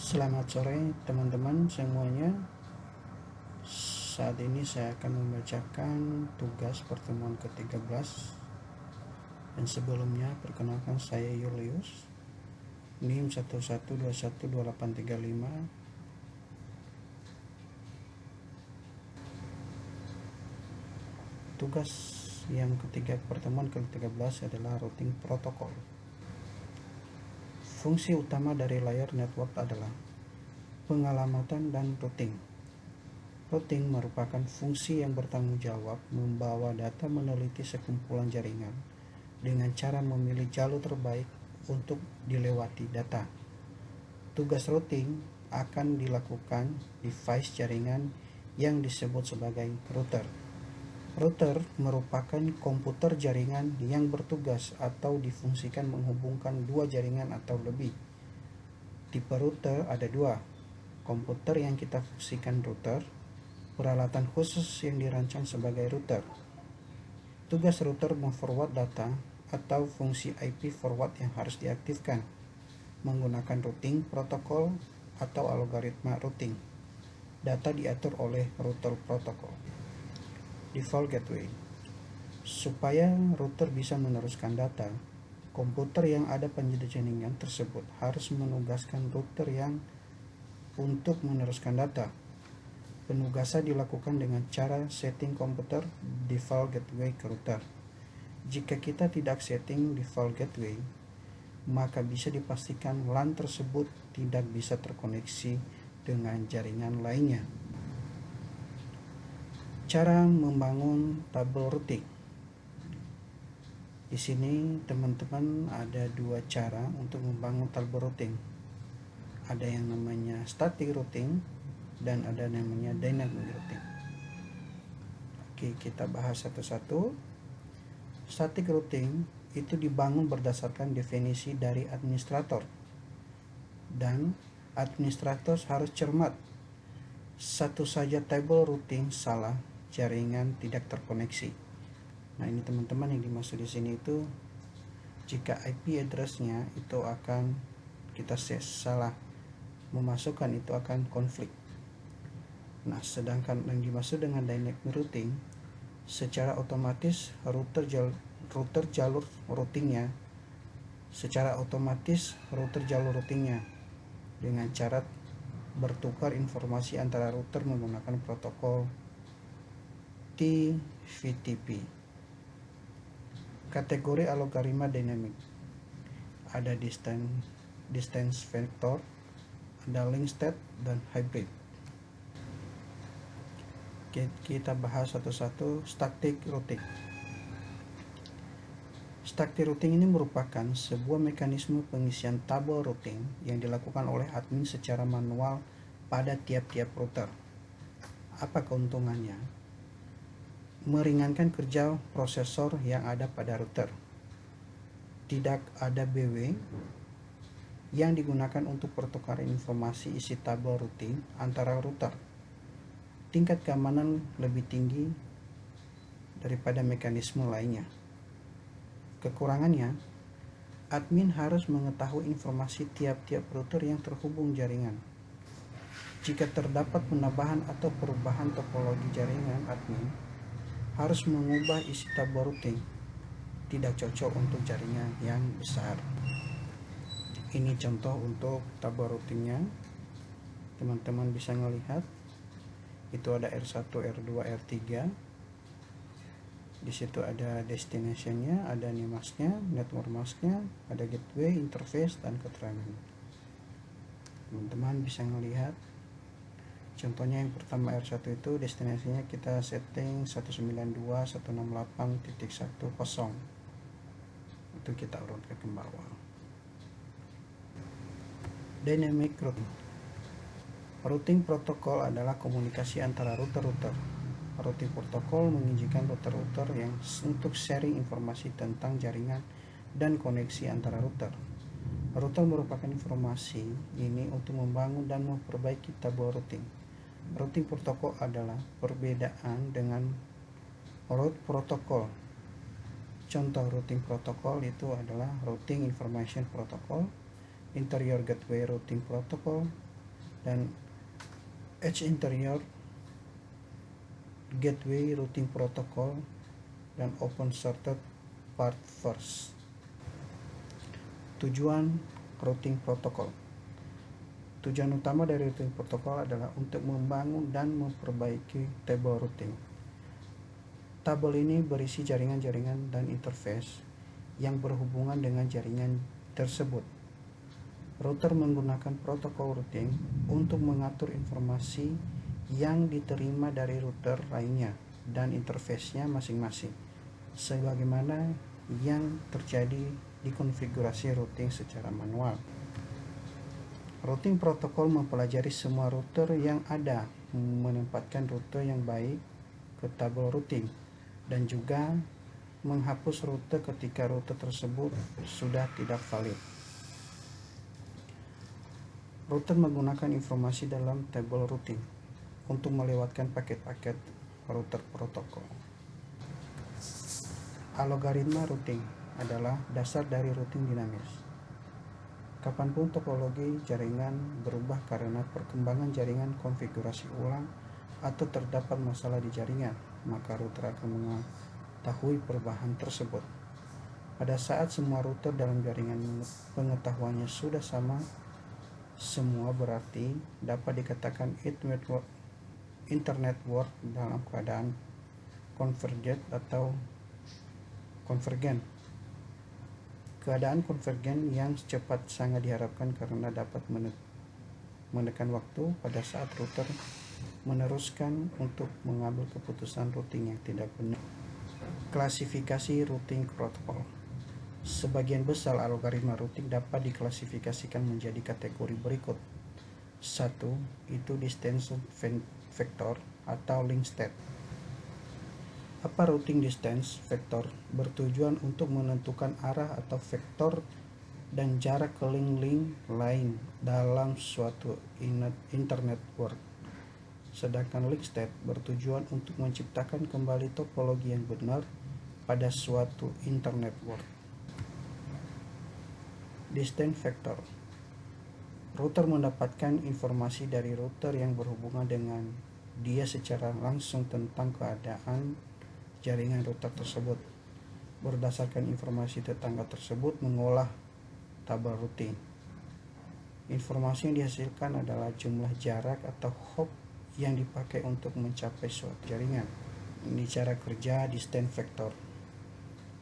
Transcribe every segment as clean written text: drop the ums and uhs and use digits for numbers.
Selamat sore teman-teman semuanya. Saat ini saya akan membacakan tugas pertemuan ke-13. Dan sebelumnya perkenalkan saya Julius, NIM 11212835. Tugas yang ketiga pertemuan ke-13 adalah routing protokol. Fungsi utama dari layer network adalah pengalamatan dan routing. Routing merupakan fungsi yang bertanggung jawab membawa data meneliti sekumpulan jaringan dengan cara memilih jalur terbaik untuk dilewati data. Tugas routing akan dilakukan device jaringan yang disebut sebagai router. Router merupakan komputer jaringan yang bertugas atau difungsikan menghubungkan dua jaringan atau lebih. Tipe router ada dua: komputer yang kita fungsikan router, peralatan khusus yang dirancang sebagai router. Tugas router memforward data atau fungsi IP forward yang harus diaktifkan menggunakan routing protokol atau algoritma routing. Data diatur oleh router protokol. Default gateway. Supaya router bisa meneruskan data, komputer yang ada pada jaringan tersebut harus menugaskan router yang untuk meneruskan data. Penugasan dilakukan dengan cara setting komputer default gateway ke router. Jika kita tidak setting default gateway, maka bisa dipastikan LAN tersebut tidak bisa terkoneksi dengan jaringan lainnya. Cara membangun tabel routing. Di sini teman-teman ada dua cara untuk membangun tabel routing. Ada yang namanya static routing dan ada namanya dynamic routing. Oke, kita bahas satu-satu. Static routing itu dibangun berdasarkan definisi dari administrator, dan administrator harus cermat. Satu saja tabel routing salah, jaringan tidak terkoneksi. Nah, ini teman-teman yang dimaksud di sini itu jika IP address-nya itu akan kita salah memasukkan, itu akan konflik. Nah, sedangkan yang dimaksud dengan dynamic routing, secara otomatis router jalur routingnya dengan cara bertukar informasi antara router menggunakan protokol TVTP. Kategori algoritma dynamic ada distance vector, ada link state, dan hybrid. Kita bahas satu-satu. Static routing. Static routing ini merupakan sebuah mekanisme pengisian tabel routing yang dilakukan oleh admin secara manual pada tiap-tiap router. Apa keuntungannya? Meringankan kerja prosesor yang ada pada router. Tidak ada BW yang digunakan untuk pertukaran informasi isi tabel routing antara router. Tingkat keamanan lebih tinggi daripada mekanisme lainnya. Kekurangannya, admin harus mengetahui informasi tiap-tiap router yang terhubung jaringan. Jika terdapat penambahan atau perubahan topologi jaringan, admin harus mengubah isi tabel routing. Tidak cocok untuk jaringan yang besar. Ini contoh untuk tabel routingnya. Teman-teman bisa melihat itu ada R1, R2, R3. Di situ ada destination-nya, ada masknya, network masknya, ada gateway, interface, dan keterangan. Teman-teman bisa melihat contohnya yang pertama R1 itu destinasinya kita setting 192.168.10. Itu kita urutkan ke bawah. Dynamic routing. Routing protokol adalah komunikasi antara router-router. Routing protokol mengizinkan router-router yang untuk sharing informasi tentang jaringan dan koneksi antara router. Router merupakan informasi ini untuk membangun dan memperbaiki tabel routing. Routing protokol adalah perbedaan dengan route protokol. Contoh routing protokol itu adalah routing information protocol, interior gateway routing protocol, dan Edge Interior, Gateway Routing Protocol, dan Open Sorted Part First. Tujuan routing protokol. Tujuan utama dari routing protokol adalah untuk membangun dan memperbaiki tabel routing. Tabel ini berisi jaringan-jaringan dan interface yang berhubungan dengan jaringan tersebut. Router menggunakan protokol routing untuk mengatur informasi yang diterima dari router lainnya dan interface-nya masing-masing, sebagaimana yang terjadi di konfigurasi routing secara manual. Routing protokol mempelajari semua router yang ada, menempatkan rute yang baik ke tabel routing, dan juga menghapus rute ketika rute tersebut sudah tidak valid. Router menggunakan informasi dalam tabel routing untuk melewatkan paket-paket router protokol. Algoritma routing adalah dasar dari routing dinamis. Kapanpun topologi jaringan berubah karena perkembangan jaringan, konfigurasi ulang, atau terdapat masalah di jaringan, maka router akan mengetahui perubahan tersebut. Pada saat semua router dalam jaringan pengetahuannya sudah sama semua, berarti dapat dikatakan internetwork dalam keadaan convergent atau konvergen. Keadaan konvergen yang cepat sangat diharapkan karena dapat menekan waktu pada saat router meneruskan untuk mengambil keputusan routing yang tidak benar. Klasifikasi routing protokol. Sebagian besar algoritma routing dapat diklasifikasikan menjadi kategori berikut. 1. Itu distance vector atau link state. Apa routing distance vector? Bertujuan untuk menentukan arah atau vektor dan jarak ke link-link lain dalam suatu internet network. Sedangkan link state bertujuan untuk menciptakan kembali topologi yang benar pada suatu internet network. Distance vector. Router mendapatkan informasi dari router yang berhubungan dengan dia secara langsung tentang keadaan jaringan router tersebut. Berdasarkan informasi tetangga tersebut mengolah tabel routing. Informasi yang dihasilkan adalah jumlah jarak atau hop yang dipakai untuk mencapai suatu jaringan. Ini cara kerja distance vector.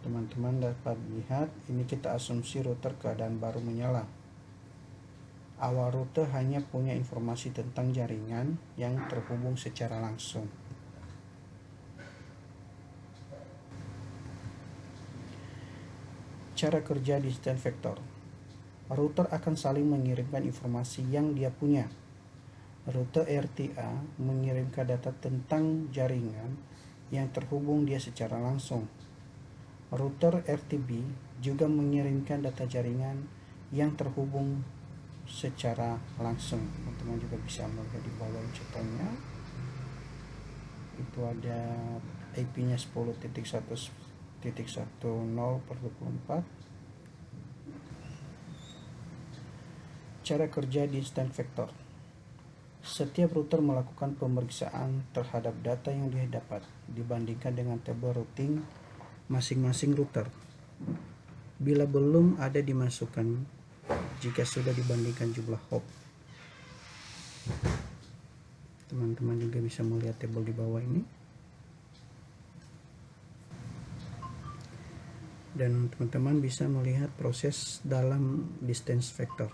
Teman-teman dapat lihat, ini kita asumsi router keadaan baru menyala. Awal router hanya punya informasi tentang jaringan yang terhubung secara langsung. Cara kerja distance vector. Router akan saling mengirimkan informasi yang dia punya. Router RTA mengirimkan data tentang jaringan yang terhubung dia secara langsung. Router RTB juga mengirimkan data jaringan yang terhubung secara langsung. Teman-teman juga bisa melihat di bawah contohnya. Itu ada IP-nya 10.1.10/24. Cara kerja distance vector. Setiap router melakukan pemeriksaan terhadap data yang dia dapat dibandingkan dengan tabel routing masing-masing router. Bila belum ada dimasukkan, jika sudah dibandingkan jumlah hop. Teman-teman juga bisa melihat tabel di bawah ini. Dan teman-teman bisa melihat proses dalam distance vector.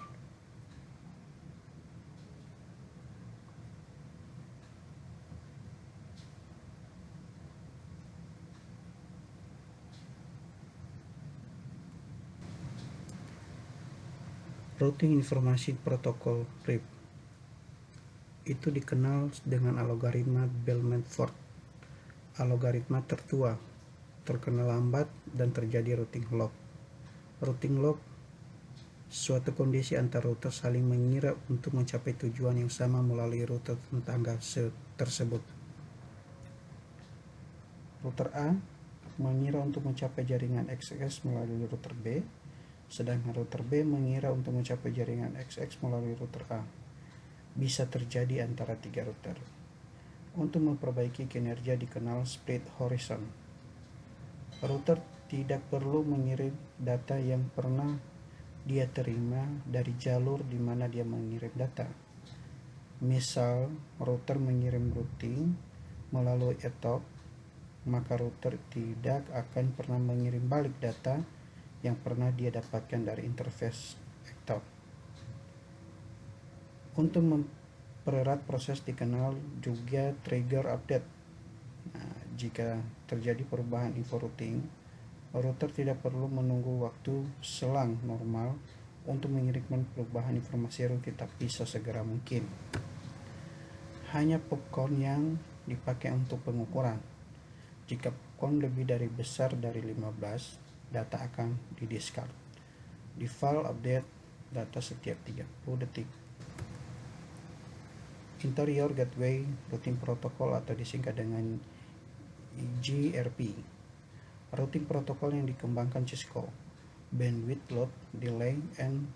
Routing informasi protokol RIP itu dikenal dengan algoritma Bell-Manford, algoritma tertua, terkenal lambat, dan terjadi routing lock. Routing lock suatu kondisi antar router saling mengira untuk mencapai tujuan yang sama melalui router tetangga tersebut. Router A mengira untuk mencapai jaringan XX melalui router B, sedangkan router B mengira untuk mencapai jaringan XX melalui router A. bisa terjadi antara 3 router. Untuk memperbaiki kinerja dikenal split horizon. Router tidak perlu mengirim data yang pernah dia terima dari jalur di mana dia mengirim data. Misal, router mengirim routing melalui ETOP, maka router tidak akan pernah mengirim balik data yang pernah dia dapatkan dari interface ETOP. Untuk mempererat proses dikenal juga trigger update. Nah, jika terjadi perubahan info routing, router tidak perlu menunggu waktu selang normal untuk mengirimkan perubahan informasi routing, tapi sesegera mungkin. Hanya popcorn yang dipakai untuk pengukuran. Jika popcorn lebih dari besar dari 15, data akan di-discard. Default update data setiap 30 detik. Interior Gateway Routing Protocol atau disingkat dengan IGRP. Routing protokol yang dikembangkan Cisco. Bandwidth, load, delay, and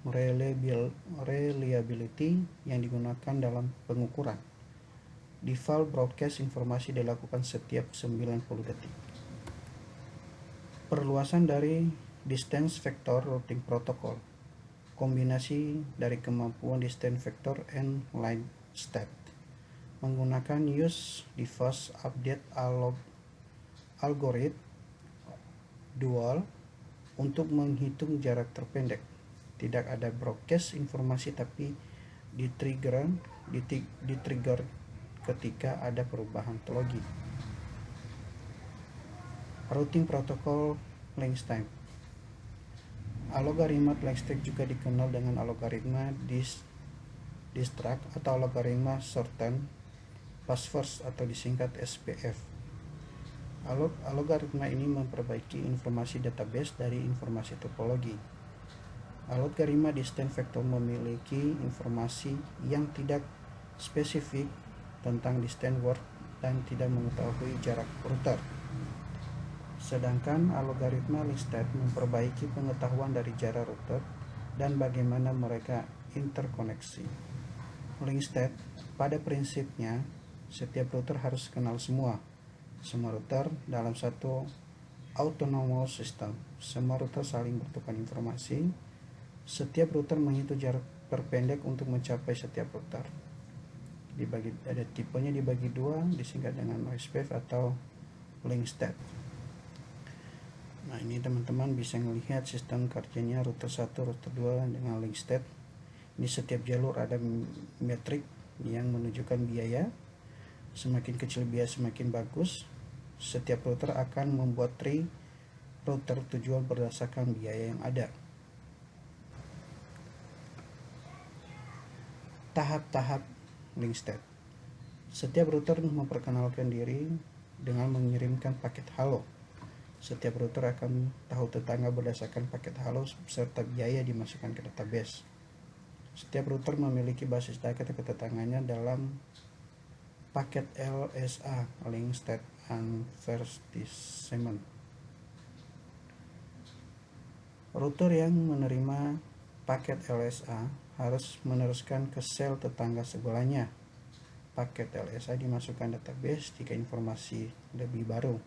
reliability yang digunakan dalam pengukuran. Default broadcast informasi dilakukan setiap 90 detik. Perluasan dari distance vector routing protocol. Kombinasi dari kemampuan distance vector and line state. Menggunakan use diffuse update algorithm dual untuk menghitung jarak terpendek. Tidak ada broadcast informasi, tapi di-trigger ketika ada perubahan topologi. Routing protocol length time. Algoritma length time juga dikenal dengan algoritma distract atau algoritma shorten pass first atau disingkat SPF. Algoritma ini memperbaiki informasi database dari informasi topologi. Algoritma distance vector memiliki informasi yang tidak spesifik tentang distance word dan tidak mengetahui jarak router. Sedangkan algoritma link state memperbaiki pengetahuan dari jarak router dan bagaimana mereka interkoneksi. Link state pada prinsipnya setiap router harus kenal semua router dalam satu autonomous system. Semua router saling bertukar informasi. Setiap router menghitung jarak terpendek untuk mencapai setiap router. Ada tipenya dibagi dua, disingkat dengan OSPF atau link state. Nah, ini teman-teman bisa melihat sistem kerjanya router 1, router 2 dengan link state. Ini setiap jalur ada metrik yang menunjukkan biaya. Semakin kecil biaya semakin bagus. Setiap router akan membuat tree router tujuan berdasarkan biaya yang ada. Tahap-tahap link state. Setiap router memperkenalkan diri dengan mengirimkan paket halo. Setiap router akan tahu tetangga berdasarkan paket halo serta biaya dimasukkan ke database. Setiap router memiliki basis data ketetangganya dalam paket LSA, link state advertisement. Router yang menerima paket LSA harus meneruskan ke sel tetangga sebelahnya. Paket LSA dimasukkan database jika informasi lebih baru.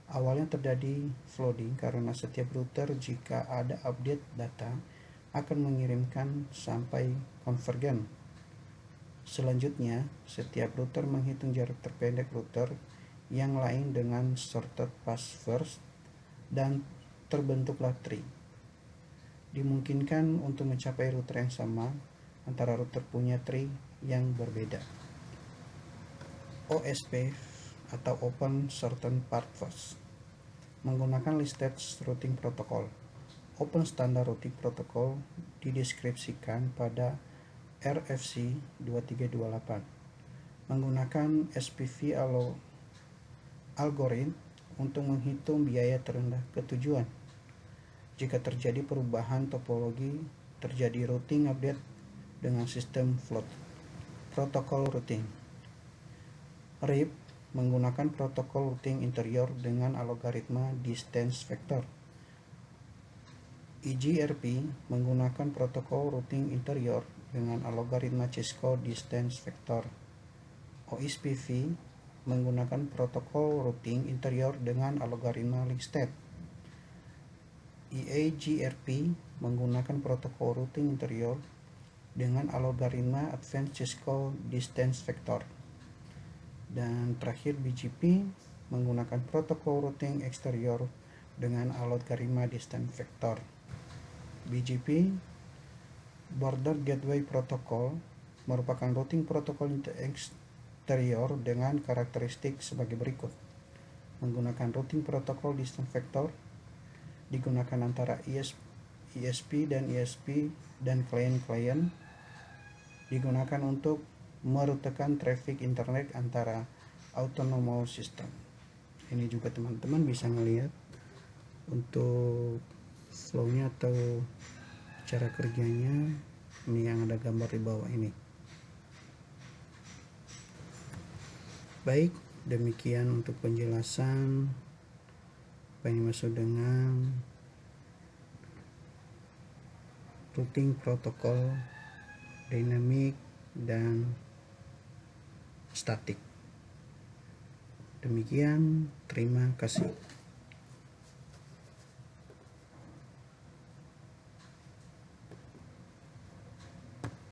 Awalnya terjadi flooding karena setiap router jika ada update data akan mengirimkan sampai konvergen. Selanjutnya, setiap router menghitung jarak terpendek router yang lain dengan sorted pass first dan terbentuklah tree. Dimungkinkan untuk mencapai router yang sama antara router punya tree yang berbeda. OSP atau Open Shortened Path First menggunakan listed routing protocol. Open Standard Routing Protocol dideskripsikan pada RFC 2328 menggunakan SPV algoritma untuk menghitung biaya terendah ke tujuan. Jika terjadi perubahan topologi, terjadi routing update dengan sistem float. Protokol routing. RIP menggunakan protokol routing interior dengan algoritma distance vector. IGRP menggunakan protokol routing interior dengan algoritma Cisco Distance Vector. OSPF menggunakan protokol routing interior dengan algoritma link state. EAGRP menggunakan protokol routing interior dengan algoritma Advanced Cisco Distance Vector. Dan terakhir BGP menggunakan protokol routing eksterior dengan algoritma Distance Vector. BGP Border Gateway Protocol merupakan routing protokol eksterior dengan karakteristik sebagai berikut. Menggunakan routing protokol Distance Vector digunakan antara ISP dan klien-klien, digunakan untuk merutekan traffic internet antara autonomous system. Ini juga teman-teman bisa melihat untuk flow-nya atau cara kerjanya. Ini yang ada gambar di bawah ini. Baik, demikian untuk penjelasan apa yang dimaksud dengan routing protokol dynamic dan statik. Demikian, terima kasih.